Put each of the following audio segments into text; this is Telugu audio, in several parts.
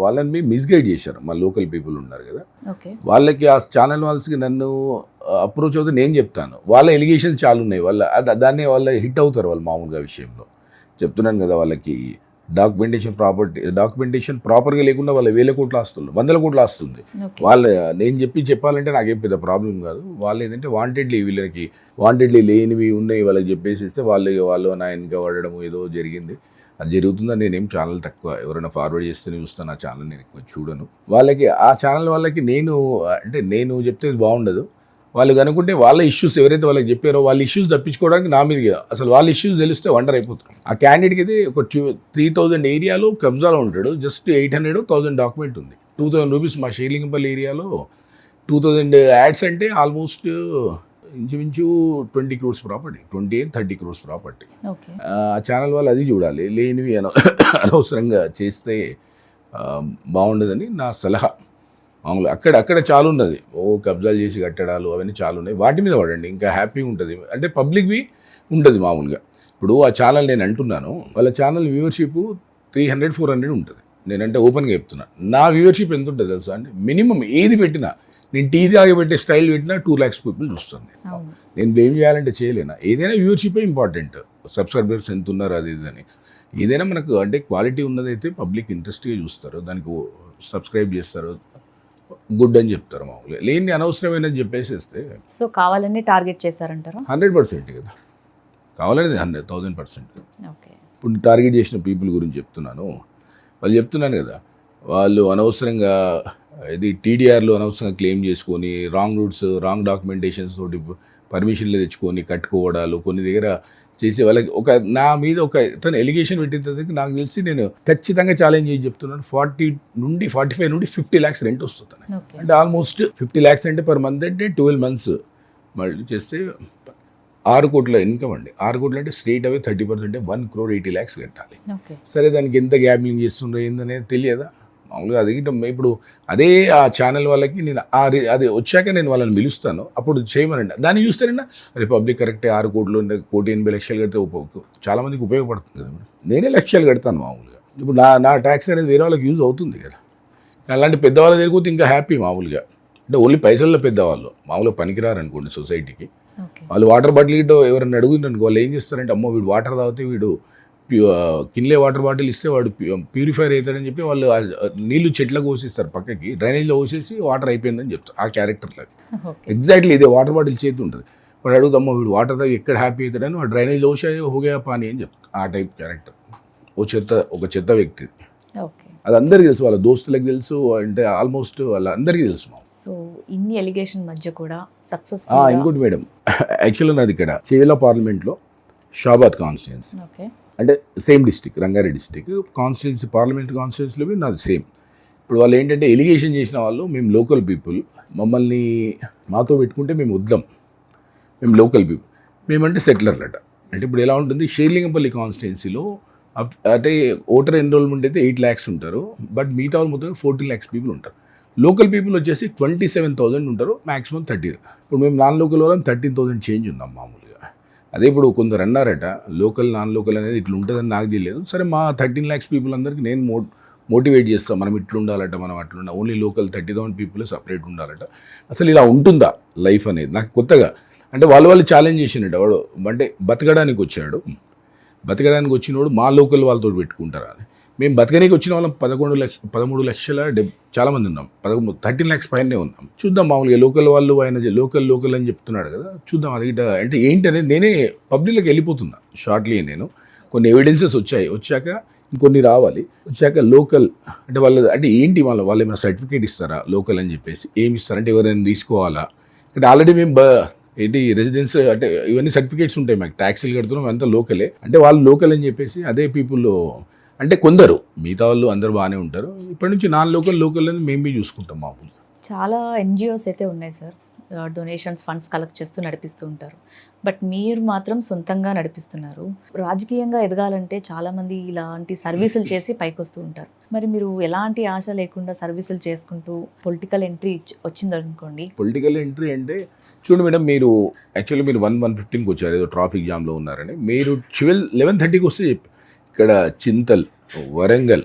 వాళ్ళని మిస్గైడ్ చేశారు. మా లోకల్ పీపుల్ ఉన్నారు కదా, ఓకే. వాళ్ళకి ఆ ఛానల్ వాళ్ళకి నన్ను అప్రోచ్ అవుతే నేను చెప్తాను. వాళ్ళ ఎలిగేషన్స్ చాలా ఉన్నాయి. దాన్ని వాళ్ళ హిట్ అవుతారు వాళ్ళు మామూలుగా విషయంలో. చెప్తున్నాను కదా, వాళ్ళకి డాక్యుమెంటేషన్ ప్రాపర్గా లేకుండా వాళ్ళ వేల కోట్ల ఆస్తులు, వందల కోట్ల ఆస్తుంది. నేను చెప్పాలంటే నాకేం పెద్ద ప్రాబ్లం కాదు. వాళ్ళు ఏంటంటే వాంటెడ్లీ లేనివి ఉన్నాయి వాళ్ళకి చెప్పేసి ఇస్తే వాళ్ళు నా వెనక పడడం ఏదో జరిగింది. అది జరుగుతుందని నేనేం ఛానల్ తక్కువ, ఎవరైనా ఫార్వర్డ్ చేస్తేనే చూస్తాను. ఆ ఛానల్ నేను ఎక్కువ చూడను. వాళ్ళకి ఆ ఛానల్ వాళ్ళకి నేను చెప్తే బాగుండదు. వాళ్ళు కనుకుంటే వాళ్ళ ఇష్యూస్ ఎవరైతే వాళ్ళకి చెప్పారో వాళ్ళ ఇష్యూస్ తప్పించుకోవడానికి నా మీద అసలు వాళ్ళ ఇష్యూస్ తెలిస్తే వండర్ అయిపోతారు. ఆ క్యాండిడేట్కి అయితే ఒక 3000 ఏరియాలో కబ్జాలో ఉంటాడు. జస్ట్ 800-1000 డాక్యుమెంట్ ఉంది. 2000 రూపీస్ మా షేర్లింగంపల్లి ఏరియాలో 2000 యాడ్స్ అంటే ఆల్మోస్ట్ ఇంచుమించు 20 crores ప్రాపర్టీ, 28-30 crores ప్రాపర్టీ. ఆ ఛానల్ వాళ్ళు అది చూడాలి. లేనివి అనవసరంగా చేస్తే బాగుండదని నా సలహా. మామూలు అక్కడ చాలా ఉన్నది. కబ్జాలు చేసి కట్టడాలు అవన్నీ చాలా ఉన్నాయి. వాటి మీద పడండి, ఇంకా హ్యాపీగా ఉంటుంది. అంటే పబ్లిక్వి ఉంటుంది మామూలుగా. ఇప్పుడు ఆ ఛానల్ నేను అంటున్నాను, వాళ్ళ ఛానల్ వ్యూవర్షిప్ 300-400 ఉంటుంది. నేనంటే ఓపెన్గా చెప్తున్నా. నా వ్యూవర్షిప్ ఎంత ఉంటుంది తెలుసా అండి? మినిమం ఏది పెట్టినా, నేను టీ తాగి పెట్టే స్టైల్ పెట్టినా 2 lakhs పీపుల్ చూస్తుంది. నేను ఏం చేయాలంటే చేయలేనా? ఏదైనా వ్యూవర్షిపే ఇంపార్టెంట్. సబ్స్క్రైబర్స్ ఎంత ఉన్నారు అది అని. ఏదైనా మనకు అంటే క్వాలిటీ ఉన్నదైతే పబ్లిక్ ఇంట్రెస్ట్గా చూస్తారు, దానికి సబ్స్క్రైబ్ చేస్తారు, గుడ్ అని చెప్తారు. మామూలుగా లేని అనవసరమైన చెప్పేసేస్తే సో కావాలని టార్గెట్ చేశారంటారా? 100% కదా, కావాలనేది 1000%. ఓకే. ఇప్పుడు టార్గెట్ చేసిన పీపుల్ గురించి చెప్తున్నాను. వాళ్ళు చెప్తున్నాను కదా, వాళ్ళు అనవసరంగా ఇది టీడీఆర్లో అనవసరంగా క్లెయిమ్ చేసుకొని రాంగ్ రూట్స్, రాంగ్ డాక్యుమెంటేషన్స్ తోటి పర్మిషన్లు తెచ్చుకొని కట్టుకోవడాలు కొన్ని దగ్గర చేసే వాళ్ళకి నా మీద తను ఎలిగేషన్ పెట్టిన తర్వాత నాకు తెలిసి నేను ఖచ్చితంగా ఛాలెంజ్ చేసి చెప్తున్నాను, 45 నుండి 50 lakhs రెంట్ వస్తుంది. అంటే ఆల్మోస్ట్ 50 lakhs అంటే పర్ మంత్ అంటే 12 months మళ్ళీ చేస్తే 6 కోట్ల ఇన్కమ్ అండి. 6 కోట్లు అంటే స్ట్రేట్ అవే 30% అంటే 1,80 lakhs కట్టాలి. సరే, దానికి ఎంత గ్యాబ్లింగ్ చేస్తుండ్రో ఏందనేది తెలియదా? మామూలుగా అది ఇప్పుడు అదే ఆ ఛానల్ వాళ్ళకి నేను అది వచ్చాక నేను వాళ్ళని పిలుస్తాను, అప్పుడు చేయమనండి. దాన్ని చూస్తేనన్నా అది పబ్లిక్ కరెక్టే, 6 కోట్లు 1,80,00,000 కడితే చాలామందికి ఉపయోగపడుతుంది కదా. నేనే లక్షలు కడతాను మామూలుగా. ఇప్పుడు నా ట్యాక్స్ అనేది వేరే వాళ్ళకి యూజ్ అవుతుంది కదా. అలాంటి పెద్దవాళ్ళ దగ్గరికి ఇంకా హ్యాపీ మామూలుగా. అంటే ఓన్లీ పైసల్లో పెద్దవాళ్ళు మామూలుగా పనికిరారు అనుకోండి సొసైటీకి. వాళ్ళు వాటర్ బాటిల్ గిట్ట ఎవరైనా అడుగుతుందనుకో, వాళ్ళు ఏం చేస్తారంటే, అమ్మో వీడు వాటర్ తాగితే వీడు కిన్లే వాటర్ బాటిల్ ఇస్తే వాడు ప్యూరిఫైర్ అవుతాడని చెప్పి వాళ్ళు నీళ్లు చెట్లకు పోసిస్తారు, పక్కకి డ్రైనేజ్లో పోసేసి వాటర్ అయిపోయిందని చెప్తారు. ఆ క్యారెక్టర్లో ఎగ్జాక్ట్లీ ఇదే వాటర్ బాటిల్ చేతి ఉంటుంది. వాడు అడుగుతామో వీడు వాటర్ తాగి ఎక్కడ హ్యాపీ అవుతాడని వాడు డ్రైనేజ్లో పోసే హోగా పానీ అని చెప్తారు. ఆ టైప్ క్యారెక్టర్ ఒక చెత్త వ్యక్తి. అది అందరికీ తెలుసు, వాళ్ళ దోస్తులకు తెలుసు, అంటే ఆల్మోస్ట్ వాళ్ళందరికీ తెలుసు. సో ఇన్ని ఎలిగేషన్ మధ్య కూడా సక్సెస్. ఇంకోటి మేడం, యాక్చువల్గా నాది ఇక్కడ చేవెళ్ళ పార్లమెంట్లో షాబాద్ కాన్స్టిట్యున్సీ, అంటే same district, Rangareddy district constituency, parliament కాన్స్టిట్యున్సీలో నాది సేమ్. ఇప్పుడు వాళ్ళు ఏంటంటే ఎలిగేషన్ చేసిన వాళ్ళు, మేము లోకల్ పీపుల్, మమ్మల్ని మాతో పెట్టుకుంటే మేము వద్దాం, మేము లోకల్ పీపుల్, మేమంటే సెటిలర్లట. అంటే ఇప్పుడు ఎలా ఉంటుంది, షేర్లింగంపల్లి కాన్స్టిట్యున్సీలో అంటే ఓటర్ ఎన్రోల్మెంట్ అయితే 8 lakhs ఉంటారు, బట్ మిగతా వాళ్ళు మొత్తం 14 lakhs పీపుల్ ఉంటారు. లోకల్ పీపుల్ వచ్చేసి 27,000 ఉంటారు, మ్యాక్సిమం 30. ఇప్పుడు మేము నాన్ లోకల్ వాళ్ళం 13,000 చేంజ్ ఉందాం మామూలుగా. అదే ఇప్పుడు కొందరు అన్నారట లోకల్ నాన్ లోకల్ అనేది ఇట్లా ఉంటుందని నాకు తెలియదు. సరే, మా 13 lakhs పీపుల్ అందరికీ నేను మోటివేట్ చేస్తాం, మనం ఇట్లా ఉండాలట, మనం అట్లా ఉండాలి, ఓన్లీ లోకల్ 30,000 పీపుల్ సపరేట్ ఉండాలట. అసలు ఇలా ఉంటుందా లైఫ్ అనేది నాకు కొత్తగా. అంటే వాళ్ళు ఛాలెంజ్ చేసినట్టు, వాడు అంటే బతకడానికి వచ్చినోడు మా లోకల్ వాళ్ళతో పెట్టుకుంటారా అని. మేము బతకనికి వచ్చిన వాళ్ళం 13 లక్షల చాలామంది ఉన్నాం, 13 lakhs పైనే ఉన్నాం. చూద్దాం మామూలుగా లోకల్ వాళ్ళు, ఆయన లోకల్ అని చెప్తున్నాడు కదా, చూద్దాం అది అంటే ఏంటి అనేది. నేనే పబ్లిక్లోకి వెళ్ళిపోతున్నా షార్ట్లీ. నేను కొన్ని ఎవిడెన్సెస్ వచ్చాక ఇంకొన్ని రావాలి. వచ్చాక లోకల్ అంటే అంటే ఏంటి వాళ్ళు ఏమైనా సర్టిఫికేట్ ఇస్తారా లోకల్ అని చెప్పేసి? ఏమి ఇస్తారంటే ఎవరైనా తీసుకోవాలా? అంటే ఆల్రెడీ మేము ఏంటి రెసిడెన్స్ అంటే ఇవన్నీ సర్టిఫికేట్స్ ఉంటాయి, మాకు ట్యాక్సీలు కడుతున్నాం, అంతా లోకలే. అంటే వాళ్ళు లోకల్ అని చెప్పేసి అదే పీపుల్ అంటే కొందరు, మిగతా వాళ్ళు అందరూ బాగానే ఉంటారు. ఇప్పటి నుంచి నాన్ లోకల్ అని మేము చూసుకుంటాం. మామూలు చాలా NGOs అయితే ఉన్నాయి సార్, డొనేషన్స్, ఫండ్స్ కలెక్ట్ చేస్తూ నడిపిస్తూ ఉంటారు. బట్ మీరు మాత్రం సొంతంగా నడిపిస్తున్నారు. రాజకీయంగా ఎదగాలంటే చాలామంది ఇలాంటి సర్వీసులు చేసి పైకి వస్తూ ఉంటారు. మరి మీరు ఎలాంటి ఆశ లేకుండా సర్వీసులు చేసుకుంటూ పొలిటికల్ ఎంట్రీ వచ్చిందనుకోండి. పొలిటికల్ ఎంట్రీ అంటే చూడండి మేడం, మీరు యాక్చువల్లీ మీరు 1:15కి వచ్చారు, ఏదో ట్రాఫిక్ జామ్లో ఉన్నారని. మీరు 11:30కి వస్తే ఇక్కడ చింతల్, వరంగల్,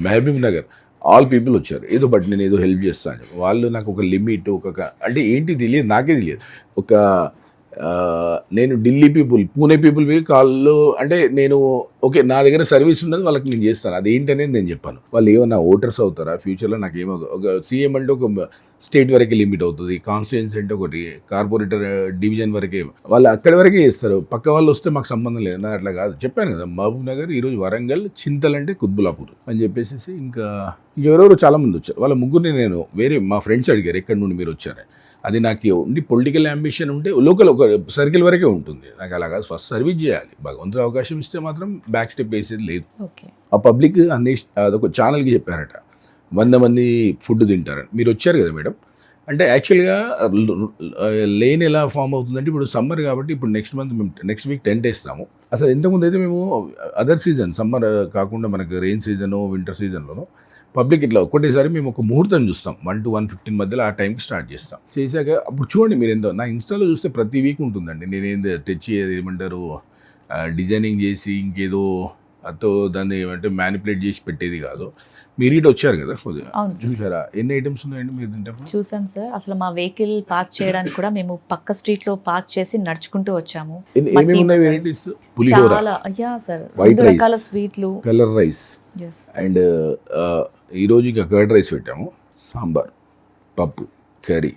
మహబూబ్ నగర్ ఆల్ పీపుల్ వచ్చారు ఏదో బట్ నేను ఏదో హెల్ప్ చేస్తాను వాళ్ళు నాకు ఒక లిమిట్ అంటే ఏంటి తెలియదు నాకే తెలియదు ఒక నేను ఢిల్లీ పీపుల్ పూణే పీపుల్ కాల్లో అంటే నేను ఓకే నా దగ్గర సర్వీస్ ఉన్నది వాళ్ళకి నేను చేస్తాను అది ఏంటనేది నేను చెప్పాను వాళ్ళు ఏమన్నా ఓటర్స్ అవుతారా ఫ్యూచర్లో నాకు ఏమవుతుంది ఒక సీఎం అంటే ఒక స్టేట్ వరకే లిమిట్ అవుతుంది కాన్స్టిట్యున్సీ అంటే ఒకటి కార్పొరేటర్ డివిజన్ వరకే వాళ్ళు అక్కడి వరకే చేస్తారు పక్క వాళ్ళు వస్తే మాకు సంబంధం లేదు నాకు అట్లా కాదు చెప్పాను కదా మహబూబ్ నగర్ ఈరోజు వరంగల్ చింతల్ అంటే కుత్బులాపూర్ అని చెప్పేసి ఇంకా ఎవరెవరు చాలామంది వచ్చారు వాళ్ళ ముగ్గురిని నేను వేరే మా ఫ్రెండ్స్ అడిగారు ఎక్కడి నుండి మీరు వచ్చారు అది నాకు ఉండి పొలిటికల్ అంబిషన్ ఉంటే లోకల్ ఒక సర్కిల్ వరకే ఉంటుంది నాకు అలాగా ఫస్ట్ సర్వీస్ చేయాలి భగవంతుడు అవకాశం ఇస్తే మాత్రం బ్యాక్ స్టెప్ వేసేది లేదు ఓకే ఆ పబ్లిక్ అదొక ఛానల్కి చెప్పారట 100 మంది ఫుడ్ తింటారని మీరు వచ్చారు కదా మేడం అంటే యాక్చువల్గా లేన్ ఎలా ఫామ్ అవుతుందంటే ఇప్పుడు సమ్మర్ కాబట్టి ఇప్పుడు నెక్స్ట్ వీక్ టెంట్ వేస్తాము అసలు ఇంతకుముందు అయితే మేము అదర్ సీజన్ సమ్మర్ కాకుండా మనకు రెయిన్ సీజను వింటర్ సీజన్లోనూ పబ్లిక్ ఇట్లా ఒకటేసారి మేము ఒక ముహూర్తం చూస్తాం 1 to 1:15 మధ్యలో ఆ టైంకి స్టార్ట్ చేస్తాం చేశాక అప్పుడు చూడండి మీరు ఏందో నా ఇన్స్టాలో చూస్తే ప్రతి వీక్ ఉంటుందండి నేనేందో తెచ్చి ఏమంటారు డిజైనింగ్ చేసి ఇంకేదో అతో దాన్ని ఏమంటే మ్యానిపులేట్ చేసి పెట్టేది కాదు మీరు ఇటు వచ్చారు కదా కొద్దిగా అవును. చూసారా ఎన్ని ఐటమ్స్ ఉన్నాయండి మీరు తింటే చూసాం సార్ అసలు మా వెహికల్ పార్క్ చేయడానికి కూడా మేము పక్క స్ట్రీట్ లో పార్క్ చేసి నడుచుకుంటూ వచ్చాము ఏమేమి ఉన్నాయి వెరైటీస్ పులిహోర చాలా అయ్యా సార్ White రెండు rice. రకాల స్వీట్లు కలర్ రైస్ అండ్ ఈరోజు ఇక కర్డ్ రైస్ పెట్టాము సాంబార్ పప్పు కర్రీ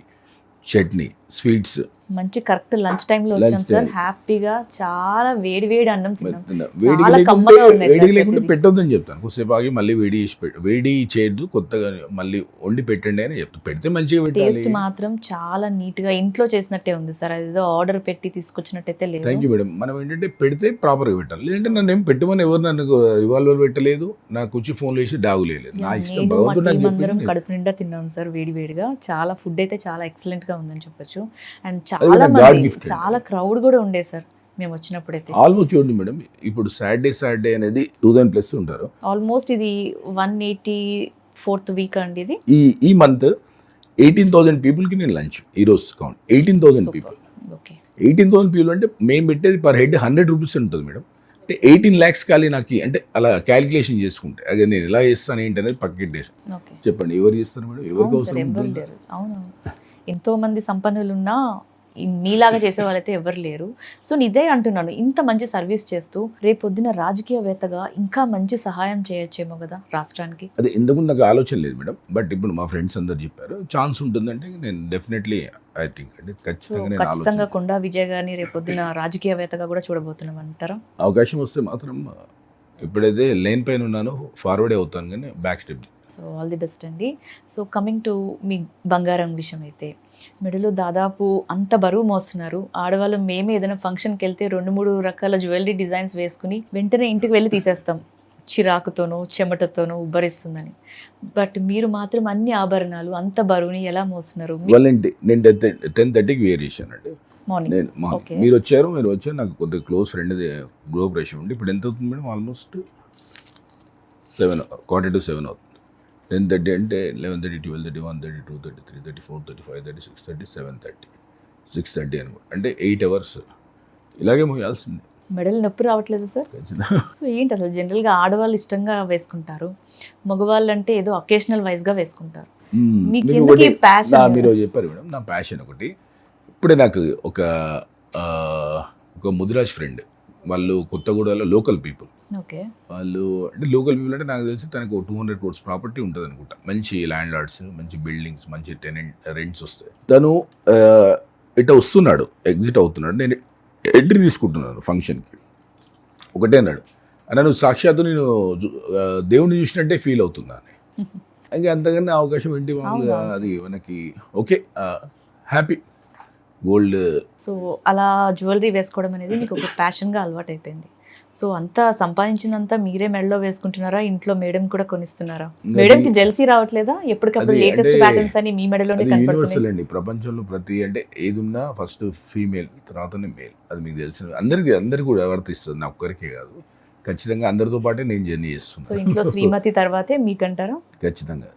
చట్నీ స్వీట్స్ మంచి కరెక్ట్ లంచ్ టైంలో Lunch వచ్చాం సార్ time. హ్యాపీగా చాలా వేడి వేడి అన్నం తిన్నాం వేడిగా చాలా లేకుంటే కమ్మగా ఉన్నాయి వేడిగా సార్ లేకుంటే ప్రతిదీ. పెట్టొద్దని చెప్తాను కొద్దిసేపు ఆగి మళ్ళీ వేడి చేసి వేడి చేయొద్దు కొత్తగా మళ్ళీ వండి పెట్టండి అని చెప్తాను పెడితే మంచిగా పెట్టాలి టేస్ట్ మాత్రం చాలా నీట్ గా ఇంట్లో చేసినట్టే ఉంది సార్ అదేదో ఆర్డర్ పెట్టి తీసుకొచ్చినట్టయితే లేదు థ్యాంక్ యూ మేడం మనం ఏంటంటే పెడితే ప్రాపర్గా పెట్టాలి లేదంటే నన్ను ఏం పెట్టమని ఎవరు నన్ను రివాల్వర్ పెట్టలేదు నాకు వచ్చి ఫోన్లో వేసి డాగులేదు నా ఇష్టం నేను మా భగవంతుడు నాకు టీం అందరం చెప్పింది కడుపు నిండా తిన్నాం సార్ వేడి వేడిగా చాలా ఫుడ్ అయితే చాలా ఎక్సలెంట్ గా ఉందని చెప్పొచ్చు అండ్ అది చాలా కూడా God మంది gift. చాలా క్రౌడ్ కూడా ఉండే సార్ మేము వచ్చినప్పుడైతే ఆల్మోస్ట్ చూడండి మేడం ఇప్పుడు సాటర్డే అనేది 2000+ ఉంటారు ఆల్మోస్ట్ ఇది 184th వీక్ అండి ఇది ఈ మంత్ 18,000 పీపుల్కి నేను లంచ్ ఈరోజు కౌంట్ 18,000 పీపుల్ ఓకే 18,000 పీపుల్ అంటే మేము పెట్టేది పర్ హెడ్ 100 రూపీస్ ఉంటుంది మేడం అంటే 18 lakhs ఖాళీ నాకు అంటే అలా క్యాలిక్యులేషన్ చేసుకుంటే అదే నేను ఎలా చేస్తాను ఏంటి అనేది పక్కకెట్టేసాను ఓకే చెప్పండి ఎవరు చేస్తారు మేడం ఎవరికి అవును సార్ అవసరం ఎవరు ఉంటుంది? లేరు అవును ఎంతో మంది సంపన్నులు ఉన్నా మీలాగా చేసే వాళ్ళైతే ఎవరు లేరు సో ఇదే అంటున్నాను ఇంత మంచి సర్వీస్ చేస్తూ రేపొద్దున రాజకీయవేత్తగా ఇంకా మంచి సహాయం చేయొచ్చేమో కదా రాష్ట్రానికి అదే ఇంతకుముందు నాకు ఆలోచన లేదు మేడం బట్ ఇప్పుడు మా ఫ్రెండ్స్ అందరు చెప్పారు ఛాన్స్ ఉంటుందంటే నేను డెఫినెట్లీ ఐ థింక్ అంటే సో ఖచ్చితంగా నేను ఖచ్చితంగా ఆలోచన కొండా విజయ్ గారిని రేపొద్దున రాజకీయవేత్తగా కూడా చూడబోతున్నాం అంటారా అవకాశం వస్తే మాత్రం ఎప్పుడైతే లైన్ పైన ఉన్నానో ఫార్వర్డే అవుతాను కానీ back step so all the best అండి సో కమింగ్ టు మీ బంగారం విషయం అయితే మెడలో దాదాపు అంత బరువు మోస్తున్నారు ఆడవాళ్ళు మేమే ఏదైనా ఫంక్షన్కి వెళ్తే 2-3 రకాల జ్యువెలరీ డిజైన్స్ వేసుకుని వెంటనే ఇంటికి వెళ్ళి తీసేస్తాం చిరాకుతోనో చెమటతోనో ఉబ్బరిస్తుందని బట్ మీరు మాత్రం అన్ని ఆభరణాలు అంత బరువుని ఎలా మోస్తున్నారు నేను 10:30కి వేర్ చేశానండి మార్నింగ్ నేను Okay. మీరు వచ్చారు నాకు కొద్దిగా క్లోజ్ ఫ్రెండ్ గ్లోబ్ రేషన్ ఉండి ఇప్పుడు ఎంత అవుతుంది మేడం ఆల్మోస్ట్ 7 quarter to 7 అవుతుంది 10:30 అంటే 11:30 12:30 1:30 2:30 3:30 4:30 5:30 6:30 7:30 6:30 అనుకో అంటే 8 hours ఇలాగే మోయాల్సింది మెడలు నొప్పి రావట్లేదు సార్ ఖచ్చితంగా సో ఏంటి అసలు జనరల్గా ఆడవాళ్ళు ఇష్టంగా వేసుకుంటారు మగవాళ్ళు అంటే ఏదో అకేషనల్ వైజ్గా వేసుకుంటారు మీకు మీకు ఎందుకు ఈ ఒకటి passion? మీరు చెప్పారు మేడం నా ప్యాషన్ ఒకటి ఇప్పుడే నాకు ఒక ముదిరాజ్ ఫ్రెండ్ వాళ్ళు కొత్తగూడలో లోకల్ పీపుల్ ఓకే వాళ్ళు అంటే లోకల్ పీపుల్ అంటే నాకు తెలిసి తనకు 200 crores ప్రాపర్టీ ఉంటుంది అనుకుంటా మంచి ల్యాండ్ లార్డ్స్ మంచి బిల్డింగ్స్ మంచి రెంట్స్ వస్తాయి తను ఇట వస్తున్నాడు ఎగ్జిట్ అవుతున్నాడు నేను ఎంట్రీ తీసుకుంటున్నాను ఫంక్షన్కి ఒకటే అన్నాడు అన్న నువ్వు సాక్షాత్తు నేను దేవుడిని చూసినట్టే ఫీల్ అవుతున్నాను ఇంకా అంతకన్నా అవకాశం ఏంటి మామూలుగా అది మనకి ఓకే హ్యాపీ గోల్డ్ సో అలా జ్యువెలరీ వేసుకోవడం అనేది మీకు ఒక ప్యాషన్గా అలవాటు అయిపోయింది సో అంతా సంపాదించిందంతా మీరే మెడలో వేసుకుంటున్నారా ఇంట్లో మేడం కూడా కొనిస్తున్నారా మేడంకి జెల్సీ రావట్లేదా ఎప్పటికప్పుడు అది లేటెస్ట్ అంటే ప్యాటర్న్స్ అని మీ మెడలోనే అది కనపడుతున్నాయి యూనివర్సల్ అండి ప్రపంచంలో ప్రతి అంటే ఏది ఉన్నా ఫస్ట్ ఫీమేల్ తర్వాతనే మేల్ అది మీకు తెలిసిన అందరికీ కూడా వర్తిస్తుంది నా ఒక్కరికే కాదు ఖచ్చితంగా అందరితో పాటే నేను జర్నీ సో చేస్తున్నాను ఇంట్లో శ్రీమతి తర్వాతే మీకంటారా ఖచ్చితంగా